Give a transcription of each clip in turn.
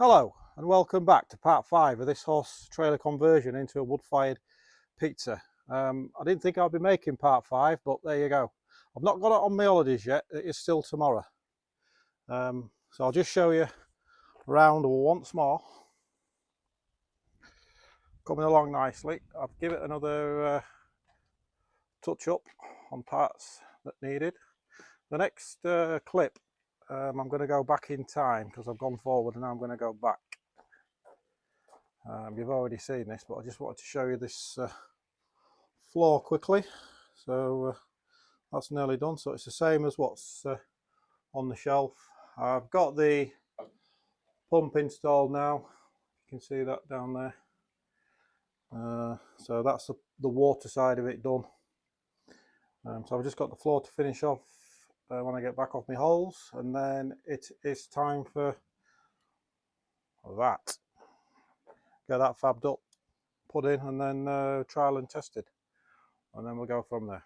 Hello and welcome back to part 5 of this horse trailer conversion into a wood-fired pizza. I didn't think I'd be making part 5, but there you go. I've not got it on my holidays yet, it is still tomorrow. So I'll just show you around once more. Coming along nicely. I'll give it another touch up on parts that needed. The next clip, I'm going to go back in time because I've gone forward and now I'm going to go back. You've already seen this, but I just wanted to show you this floor quickly. So that's nearly done. So it's the same as what's on the shelf. I've got the pump installed now. You can see that down there. So that's the water side of it done. So I've just got the floor to finish off when I get back off my holes, and then it is time for that. Get that fabbed up, put in, and then trial and tested, and then we'll go from there.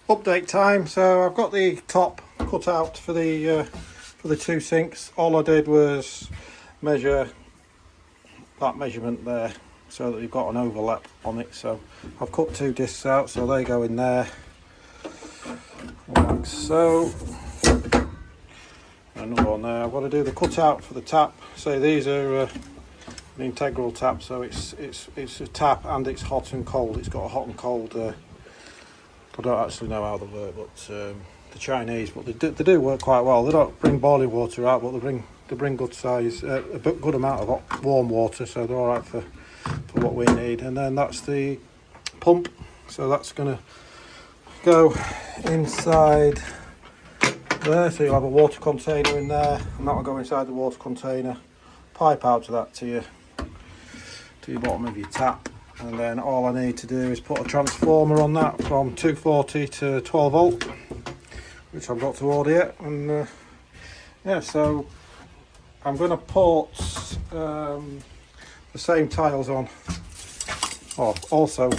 Update time. So I've got the top cut out for the two sinks. All I did was measure that measurement there so that you've got an overlap on it. So I've cut 2 discs out, so they go in there like so. Another one there. I've got to do the cutout for the tap. So these are an integral tap, so it's a tap and it's hot and cold. It's got a hot and cold. I don't actually know how they work, but the Chinese, but they do work quite well. They don't bring boiling water out, but they bring good size, a good amount of hot, warm water, so they're all right for what we need. And then that's the pump, so that's going to go inside there. So you'll have a water container in there, and that will go inside the water container. pipe out to that to your bottom of your tap, and then all I need to do is put a transformer on that from 240 to 12 volt, which I've got to order yet. And yeah, so I'm going to put the same tiles on. Oh, also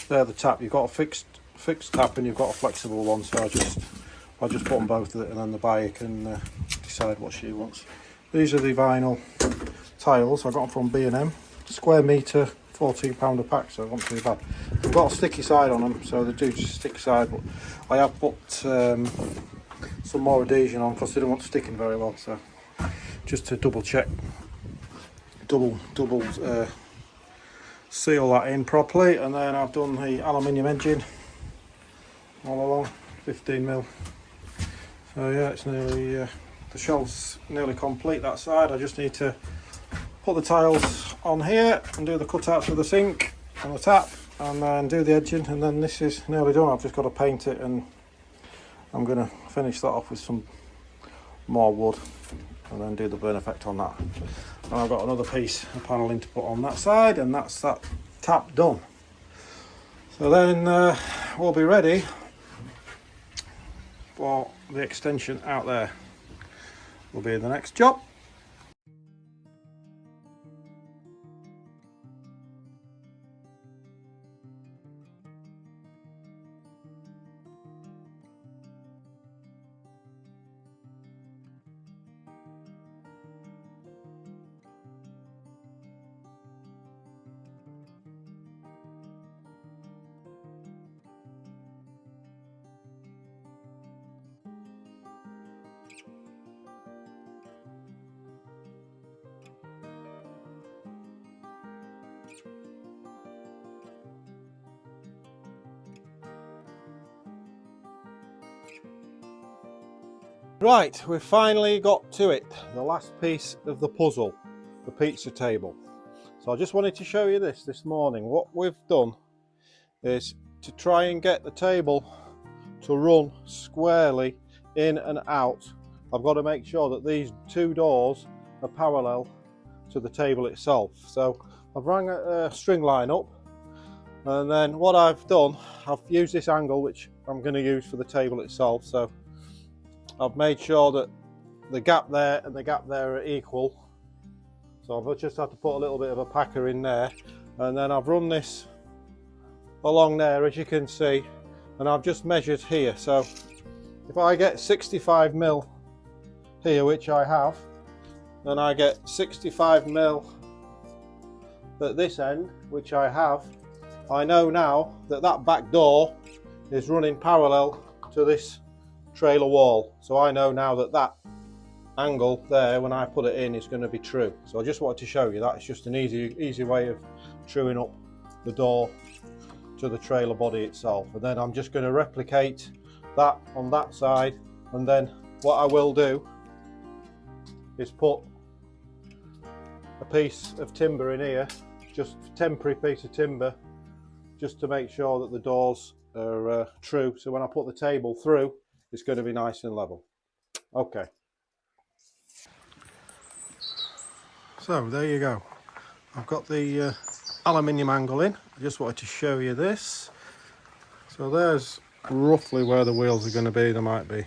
they're the tap. You've got a fixed tap and you've got a flexible one, so I just put them both, and then the buyer can decide what she wants. These are the vinyl tiles. I got them from B&M. Square metre, £14 a pack, so not too bad. I've got a sticky side on them, so they do just stick side, but I have put some more adhesion on because they don't want sticking very well, so just to double check, double seal that in properly. And then I've done the aluminium engine all along, 15mm. So yeah, it's nearly the shelf's nearly complete that side. I just need to put the tiles on here and do the cutouts for the sink and the tap, and then do the edging, and then this is nearly done. I've just got to paint it, and I'm going to finish that off with some more wood and then do the burn effect on that. And I've got another piece of panelling to put on that side, and that's that tap done. So then we'll be ready for the extension out there. Will be the next job. Right, we've finally got to it, the last piece of the puzzle, the pizza table. So I just wanted to show you this morning. What we've done is to try and get the table to run squarely in and out. I've got to make sure that these two doors are parallel to the table itself. So I've rang a string line up, and then what I've done, I've used this angle which I'm going to use for the table itself. So I've made sure that the gap there and the gap there are equal. So I've just had to put a little bit of a packer in there, and then I've run this along there, as you can see, and I've just measured here. So if I get 65mm here, which I have, then I get 65mm at this end, which I have, I know now that that back door is running parallel to this trailer wall. So I know now that that angle there, when I put it in, is going to be true. So I just wanted to show you that. It's just an easy way of truing up the door to the trailer body itself. And then I'm just going to replicate that on that side, and then what I will do is put a piece of timber in here, just a temporary piece of timber, just to make sure that the doors are true. So when I put the table through, it's going to be nice and level. Okay. So there you go. I've got the aluminium angle in. I just wanted to show you this. So there's roughly where the wheels are going to be. There might be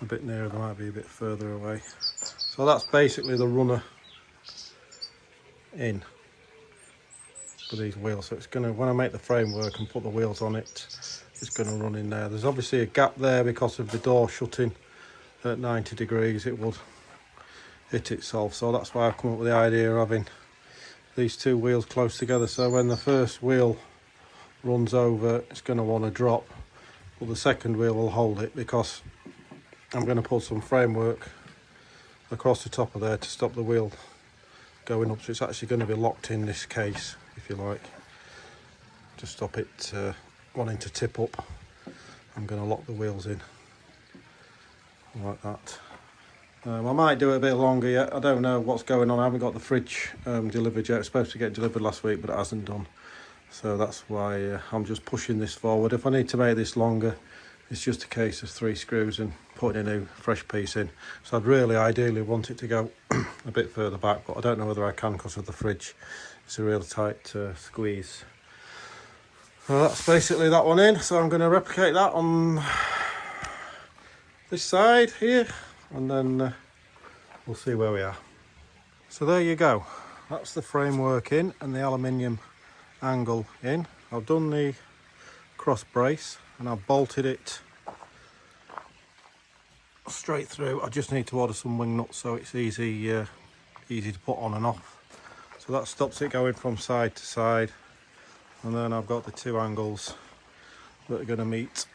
a bit nearer, there might be a bit further away. So that's basically the runner in for these wheels. So it's going to, when I make the framework and put the wheels on it, it's going to run in there. There's obviously a gap there because of the door shutting at 90 degrees. It would hit itself. So that's why I've come up with the idea of having these two wheels close together. So when the first wheel runs over, it's going to want to drop, but the second wheel will hold it, because I'm going to put some framework across the top of there to stop the wheel going up. So it's actually going to be locked in this case, if you like, to stop it wanting to tip up. I'm going to lock the wheels in like that. I might do it a bit longer yet. I don't know what's going on. I haven't got the fridge delivered yet. It's supposed to get delivered last week, but it hasn't done. So that's why I'm just pushing this forward. If I need to make this longer, it's just a case of 3 screws and putting a new fresh piece in. So I'd really ideally want it to go a bit further back, but I don't know whether I can because of the fridge. It's a real tight squeeze. Well, that's basically that one in, so I'm going to replicate that on this side here, and then we'll see where we are. So there you go, that's the framework in and the aluminium angle in. I've done the cross brace and I've bolted it straight through. I just need to order some wing nuts so it's easy to put on and off. So that stops it going from side to side, and then I've got the two angles that are going to meet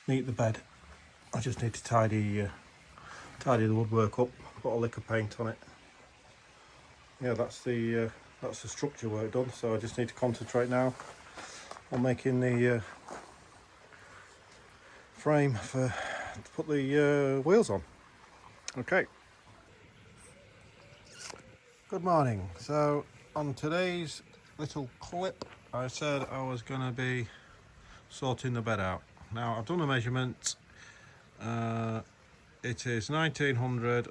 the bed. I just need to tidy the woodwork up, put a lick of paint on it. Yeah, that's the structure work done, so I just need to concentrate now on making the frame to put the wheels on. Okay. Good morning. So on today's little clip, I said I was going to be sorting the bed out. Now I've done a measurement. It is 1900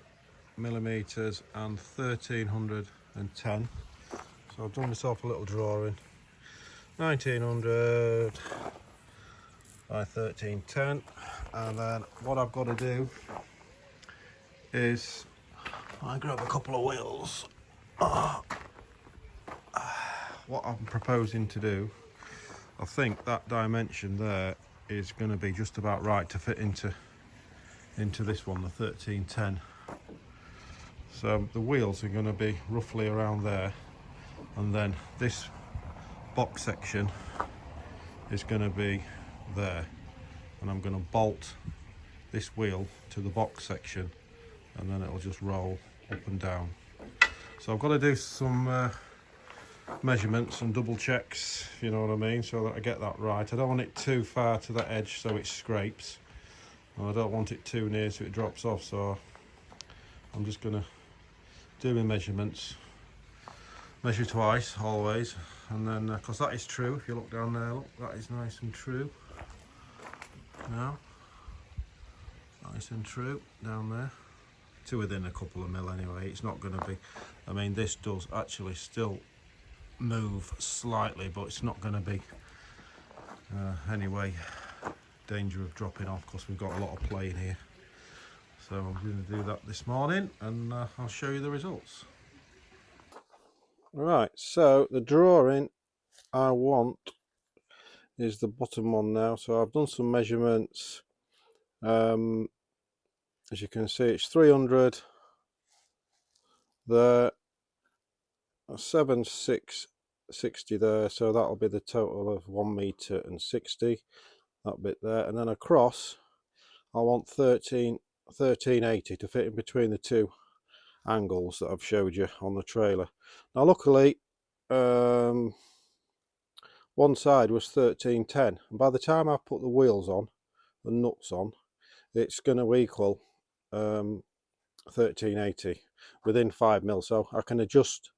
millimeters and 1310. So I've done myself a little drawing. 1900 by 1310, and then what I've got to do is I grab a couple of wheels. What I'm proposing to do, I think that dimension there is going to be just about right to fit into this one, the 1310. So the wheels are going to be roughly around there, and then this box section is going to be there, and I'm going to bolt this wheel to the box section, and then it'll just roll up and down. So I've got to do some measurements and double checks, if you know what I mean, so that I get that right. I don't want it too far to the edge so it scrapes, and I don't want it too near so it drops off. So I'm just going to do my measurements, measure twice always, and then because that is true, if you look down there, look, that is nice and true. Now, nice and true down there, to within a couple of mil anyway. It's not going to be, I mean, this does actually still move slightly, but it's not going to be anyway danger of dropping off because we've got a lot of play in here. So I'm going to do that this morning, and I'll show you the results. Right, so the drawing I want is the bottom one now. So I've done some measurements. As you can see, it's 300 there, 7,660 there, so that'll be the total of 1 meter and 60, that bit there. And then across I want 1380 to fit in between the two angles that I've showed you on the trailer. Now luckily one side was 1310, and by the time I put the wheels on, the nuts on, it's going to equal 1380 within 5 mil. So I can adjust,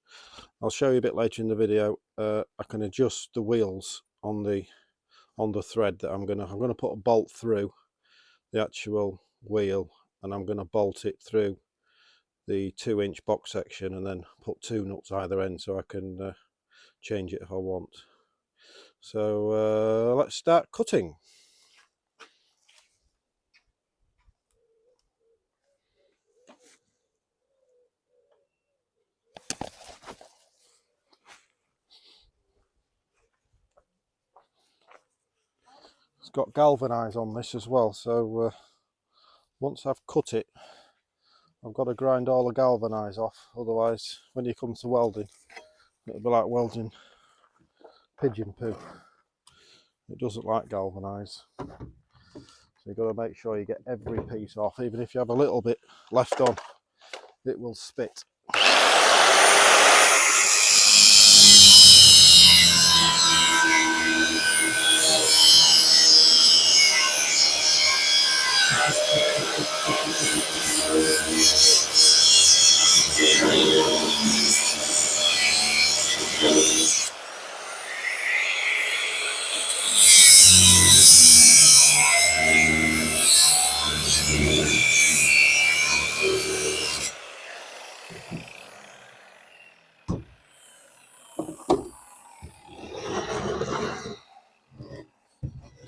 I'll show you a bit later in the video, I can adjust the wheels on the thread that I'm gonna put a bolt through the actual wheel, and I'm going to bolt it through the 2-inch box section, and then put 2 nuts either end so I can change it if I want. So let's start cutting. It's got galvanise on this as well, so once I've cut it, I've got to grind all the galvanise off, otherwise when you come to welding, it'll be like welding pigeon poo. It doesn't like galvanise, so you've got to make sure you get every piece off. Even if you have a little bit left on, it will spit.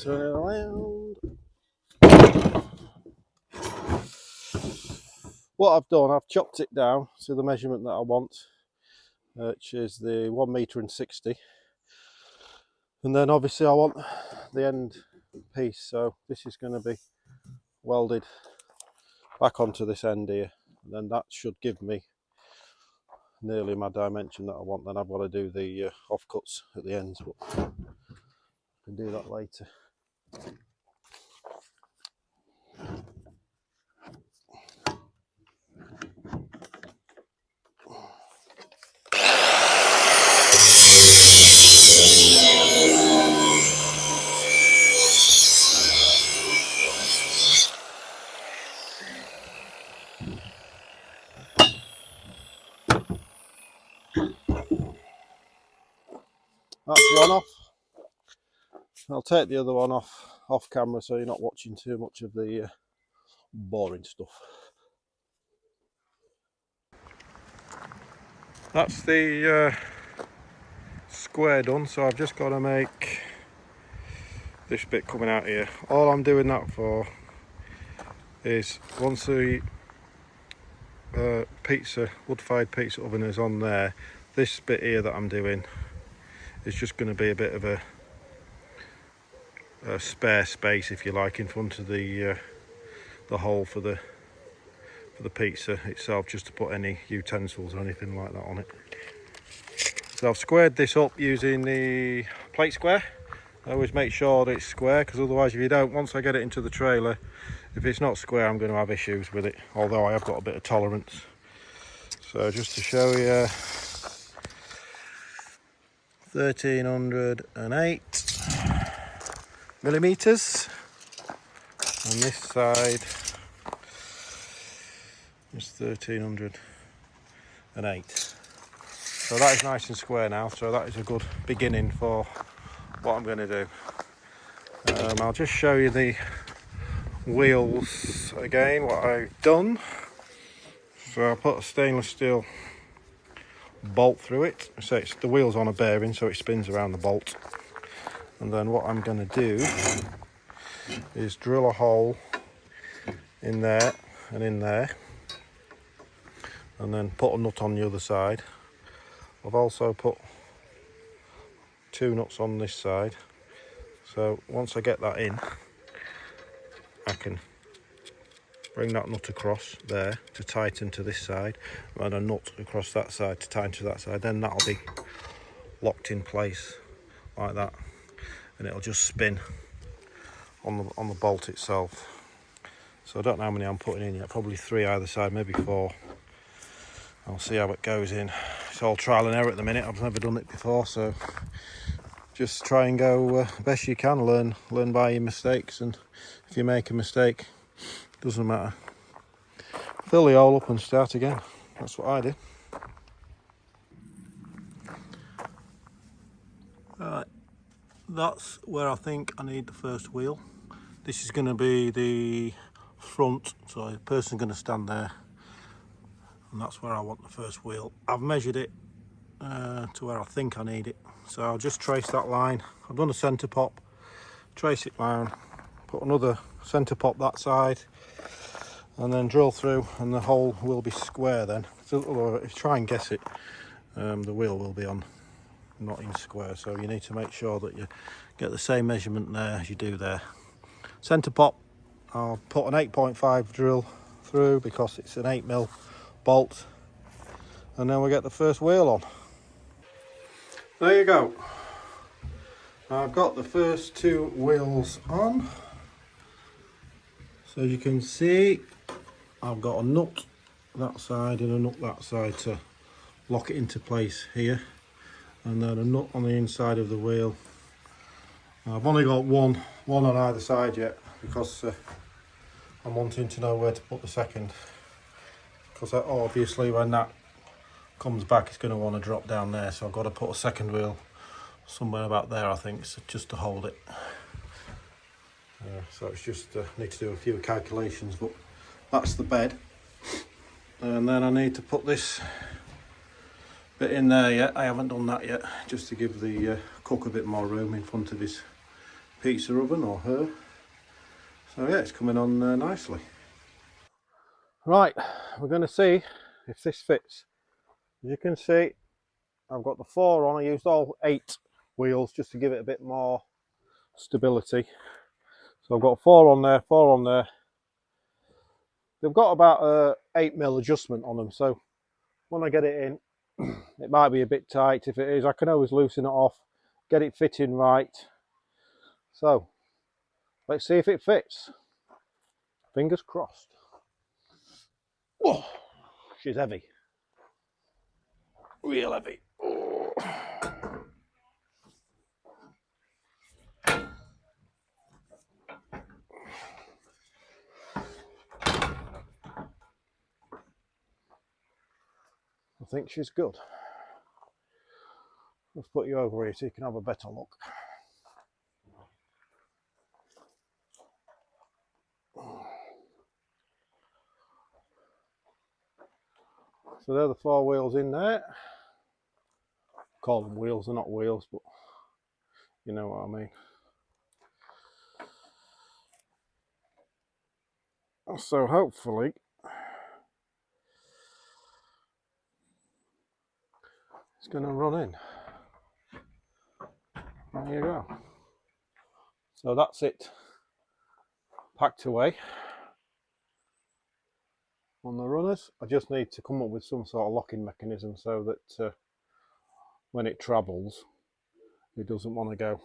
turn it around. What I've done, I've chopped it down to the measurement that I want, which is the 1.60 m, and then obviously I want the end piece, so this is going to be welded back onto this end here, and then that should give me nearly my dimension that I want. Then I've got to do the offcuts at the ends, but I can do that later. That's one off. I'll take the other one off camera so you're not watching too much of the boring stuff. That's the square done, so I've just got to make this bit coming out here. All I'm doing that for is once the wood-fired pizza oven is on there, this bit here that I'm doing is just going to be a bit of a spare space, if you like, in front of the hole for the pizza itself, just to put any utensils or anything like that on it. So I've squared this up using the plate square. I always make sure that it's square, because otherwise if you don't, once I get it into the trailer, if it's not square I'm going to have issues with it, although I have got a bit of tolerance. So just to show you, 1308 millimeters on this side is 1308. So that is nice and square now, so that is a good beginning for what I'm going to do. I'll just show you the wheels again, what I've done. So I put a stainless steel bolt through it. So the wheel's on a bearing, so it spins around the bolt. And then what I'm going to do is drill a hole in there and in there, and then put a nut on the other side. I've also put 2 nuts on this side, so once I get that in, I can bring that nut across there to tighten to this side, and a nut across that side to tighten to that side. Then that'll be locked in place like that, and it'll just spin on the bolt itself. So I don't know how many I'm putting in yet, probably 3 either side, maybe 4. I'll see how it goes in. It's all trial and error at the minute. I've never done it before, so just try and go best you can. Learn by your mistakes, and if you make a mistake, doesn't matter, fill the hole up and start again. That's what I did. Right, that's where I think I need the first wheel. This is going to be the front, so the person's going to stand there, and that's where I want the first wheel. I've measured it to where I think I need it, so I'll just trace that line. I've done a centre pop, trace it down, put another centre pop that side, and then drill through, and the hole will be square then. So if you try and guess it, the wheel will be on, not in square, so you need to make sure that you get the same measurement there as you do there. Centre pop, I'll put an 8.5 drill through because it's an 8mm bolt, and then we'll get the first wheel on. There you go. I've got the first 2 wheels on. So you can see I've got a nut that side and a nut that side to lock it into place here, and then a nut on the inside of the wheel. I've only got one on either side yet, because I'm wanting to know where to put the second, because obviously when that comes back it's going to want to drop down there, so I've got to put a second wheel somewhere about there, I think, so just to hold it. So it's just need to do a few calculations, but that's the bed. And then I need to put this bit in there yet. I haven't done that yet, just to give the cook a bit more room in front of his pizza oven, or her. So yeah, it's coming on nicely. Right, we're going to see if this fits. As you can see, I've got the 4 on. I used all 8 wheels just to give it a bit more stability. So I've got 4 on there, 4 on there. They've got about a 8mm adjustment on them, so when I get it in, it might be a bit tight. If it is, I can always loosen it off, get it fitting right. So let's see if it fits. Fingers crossed. Oh, she's heavy. Real heavy. Oh. I think she's good. Let's put you over here so you can have a better look. So they're the 4 wheels in there. Call them wheels, they're not wheels, but you know what I mean. So hopefully it's going to run in. There you go. So that's it packed away on the runners. I just need to come up with some sort of locking mechanism so that when it travels it doesn't want to go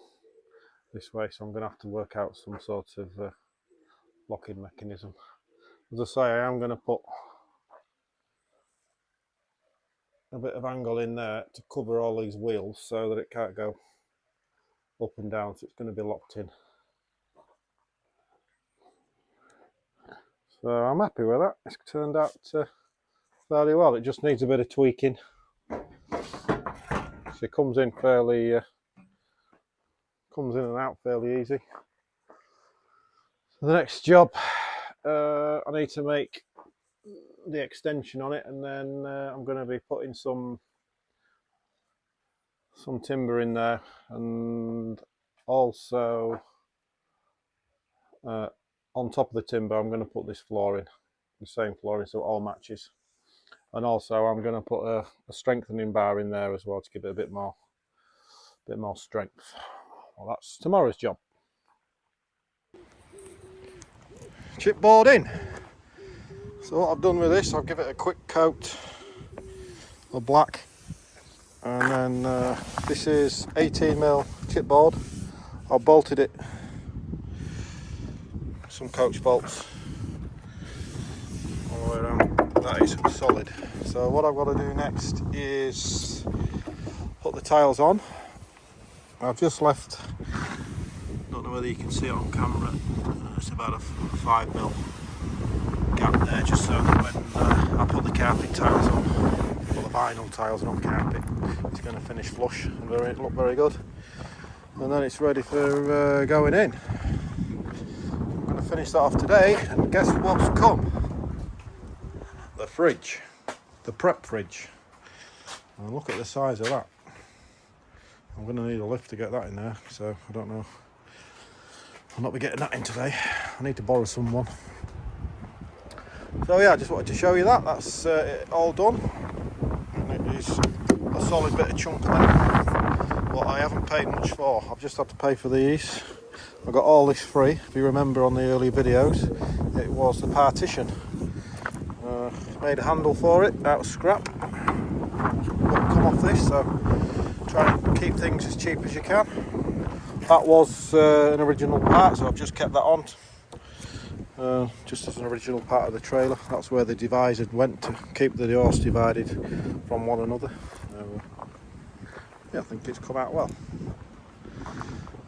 this way, so I'm going to have to work out some sort of locking mechanism. As I say, I am going to put a bit of angle in there to cover all these wheels so that it can't go up and down, so it's going to be locked in. So I'm happy with that. It's turned out fairly well. It just needs a bit of tweaking. So it comes in fairly comes in and out fairly easy. So the next job, I need to make the extension on it, and then I'm going to be putting some timber in there, and also on top of the timber I'm going to put this flooring, the same flooring, so it all matches. And also I'm going to put a strengthening bar in there as well to give it a bit more strength. Well, that's tomorrow's job. Chipboard in. So what I've done with this, I've given it a quick coat of black, and then this is 18mm chipboard. I've bolted it some coach bolts all the way around. That is solid. So what I've got to do next is put the tiles on. I've just left, don't know whether you can see it on camera, it's about a 5mm gap there, just so that when I put the carpet tiles on, put the vinyl tiles on carpet, it's going to finish flush and look very good. And then it's ready for going in. I'm going to finish that off today, and guess what's come? The fridge, the prep fridge. And look at the size of that. I'm going to need a lift to get that in there, so I don't know. I'll not be getting that in today. I need to borrow someone. So yeah, I just wanted to show you that. That's it all done. And it is a solid bit of chunk of that. What I haven't paid much for. I've just had to pay for these. I got all this free. If you remember on the early videos, it was the partition. Made a handle for it out of scrap. Won't come off this, so try and keep things as cheap as you can. That was an original part, so I've just kept that on, just as an original part of the trailer. That's where the divisor went to keep the doors divided from one another. Yeah, I think it's come out well.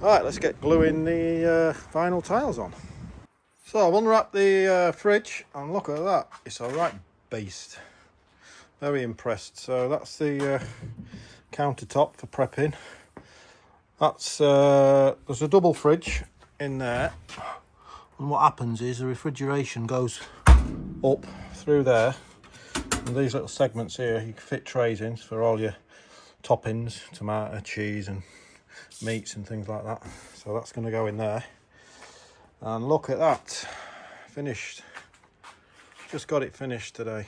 Alright, let's get gluing the vinyl tiles on. So I've unwrapped the fridge, and look at that, it's a right beast. Very impressed. So that's the countertop for prepping. That's there's a double fridge in there, and what happens is the refrigeration goes up through there, and these little segments here you can fit trays in for all your toppings, tomato, cheese and meats and things like that. So that's going to go in there. And look at that, finished. Just got it finished today.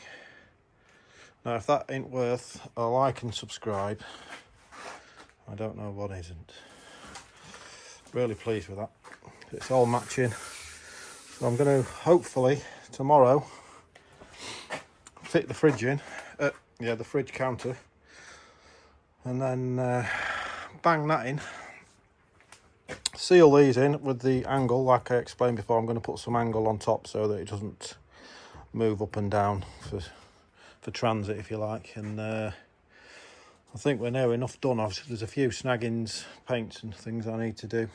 Now if that ain't worth a like and subscribe, I don't know what isn't. Really pleased with that. It's all matching. So I'm going to hopefully tomorrow fit the fridge in, the fridge counter, and then bang that in. Seal these in with the angle, like I explained before. I'm going to put some angle on top so that it doesn't move up and down for transit, if you like. And I think we're near enough done. Obviously there's a few snaggings, paints and things I need to do.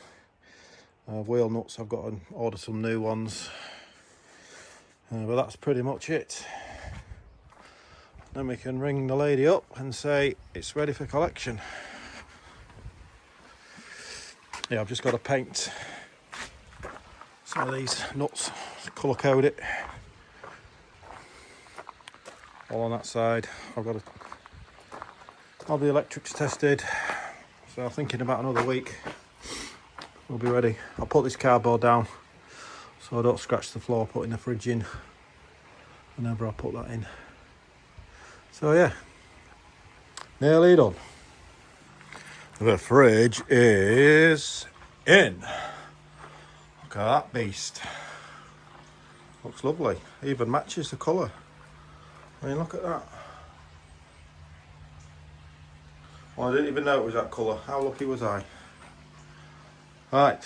Wheel nuts, I've got to order some new ones, but that's pretty much it. Then we can ring the lady up and say it's ready for collection. Yeah, I've just got to paint some of these nuts, colour code it. All on that side. I've got to have the electrics tested, so I'm thinking about another week we'll be ready. I'll put this cardboard down so I don't scratch the floor putting the fridge in whenever I put that in. So yeah, nearly done. The fridge is in. Look at that beast. Looks lovely. Even matches the colour. I mean, look at that. Well, I didn't even know it was that colour. How lucky was I? Right,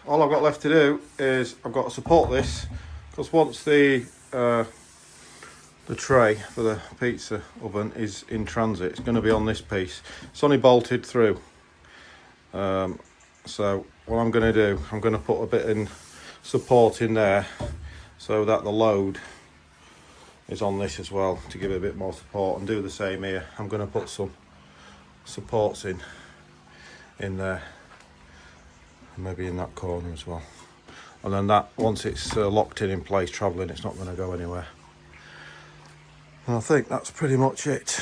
all I've got left to do is I've got to support this, because once the tray for the pizza oven is in transit, it's going to be on this piece. It's only bolted through. So what I'm going to do, I'm going to put a bit in support in there so that the load is on this as well, to give it a bit more support, and do the same here. I'm going to put some supports in there, and maybe in that corner as well. And then that, once it's locked in place travelling, it's not going to go anywhere. And I think that's pretty much it.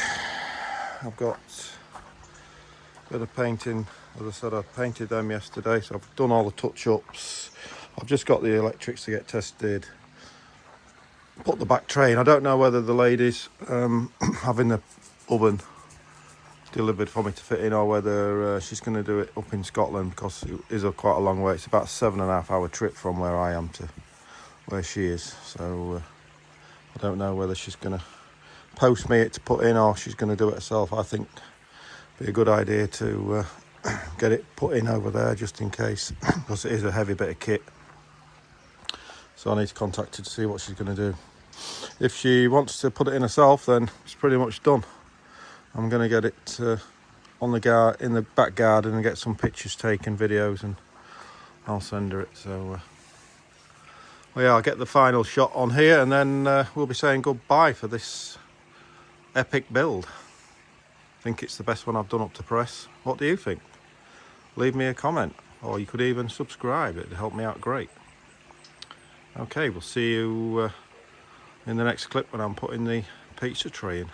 I've got a bit of painting. As I said, I painted them yesterday, so I've done all the touch-ups. I've just got the electrics to get tested. Put the back tray in. I don't know whether the lady's having the oven delivered for me to fit in, or whether she's going to do it up in Scotland, because it is quite a long way. It's about a 7.5 hour trip from where I am to where she is. So I don't know whether she's going to post me it to put in, or she's going to do it herself. I think it'd be a good idea to get it put in over there, just in case, because it is a heavy bit of kit. So I need to contact her to see what she's going to do. If she wants to put it in herself, then it's pretty much done. I'm going to get it in the back garden and get some pictures taken, videos, and I'll send her it. So well, yeah, I'll get the final shot on here, and then we'll be saying goodbye for this epic build. I think it's the best one I've done up to press. What do you think? Leave me a comment, or you could even subscribe. It'd help me out great. Okay, we'll see you in the next clip when I'm putting the pizza tray in.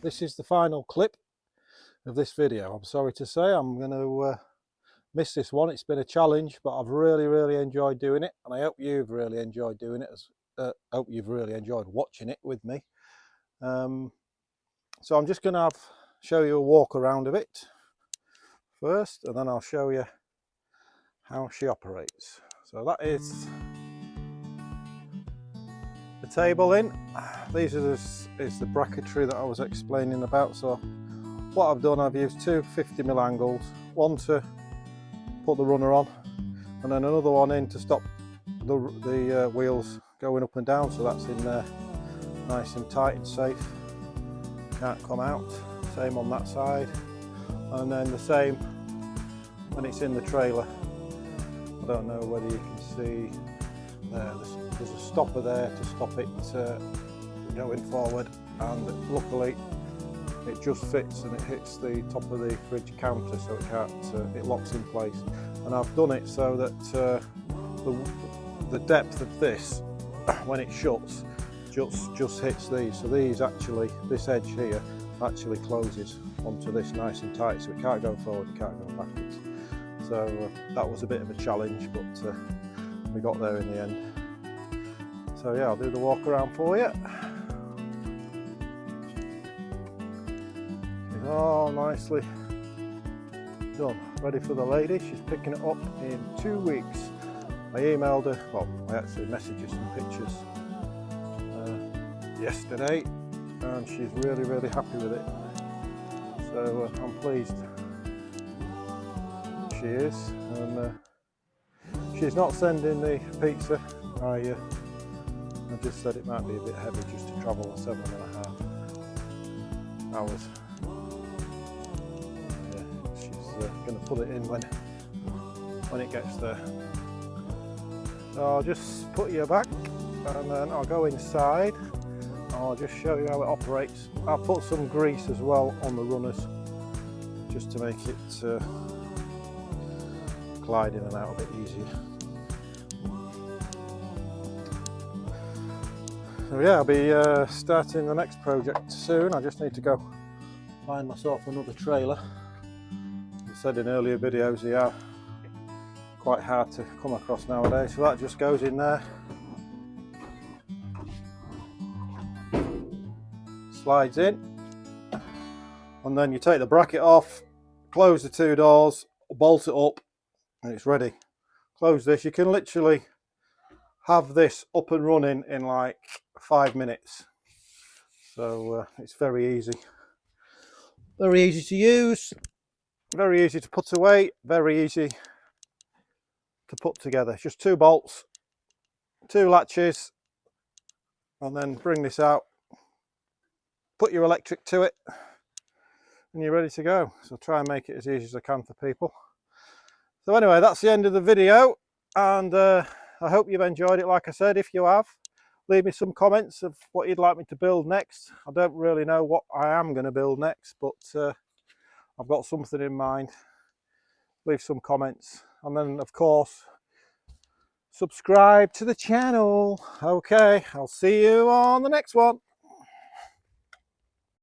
This is the final clip of this video. I'm sorry to say I'm going to miss this one. It's been a challenge, but I've really enjoyed doing it, and I hope you've really enjoyed doing it. Hope you've really enjoyed watching it with me. So I'm just going to show you a walk around of it first, and then I'll show you how she operates. So that is the table in. These are is the bracketry that I was explaining about. So what I've done, I've used two 50mm angles, one to put the runner on, and then another one in to stop the wheels going up and down, so that's in there nice and tight and safe, can't come out. Same on that side, and then the same when it's in the trailer. I don't know whether you can see there, there's a stopper there to stop it going forward, and luckily it just fits and it hits the top of the fridge counter, so it can't, it locks in place. And I've done it so that the depth of this, when it shuts, just hits these. So these actually, this edge here actually closes onto this nice and tight, so it can't go forward, it can't go backwards. So that was a bit of a challenge, but we got there in the end. So yeah, I'll do the walk around for you. It's all nicely done, ready for the lady. She's picking it up in 2 weeks. I emailed her, well, I actually messaged her some pictures yesterday, and she's really happy with it. So I'm pleased she is, and she's not sending the pizza. I just said it might be a bit heavy just to travel 7.5 hours. Yeah, she's going to put it in when it gets there. So I'll just put you back, and then I'll go inside. I'll just show you how it operates. I'll put some grease as well on the runners, just to make it glide in and out a bit easier. So yeah, I'll be starting the next project soon. I just need to go find myself another trailer. As I said in earlier videos, they are quite hard to come across nowadays, so that just goes in there, slides in, and then you take the bracket off, close the 2 doors, bolt it up, and it's ready. Close this. You can literally have this up and running in like 5 minutes. So it's very easy to use, very easy to put away, very easy to put together. Just 2 bolts, 2 latches, and then bring this out, put your electric to it, and you're ready to go. So try and make it as easy as I can for people. So anyway, that's the end of the video, and I hope you've enjoyed it. Like I said, if you have, leave me some comments of what you'd like me to build next. I don't really know what I am going to build next, but I've got something in mind. Leave some comments, and then of course subscribe to the channel. Okay, I'll see you on the next one.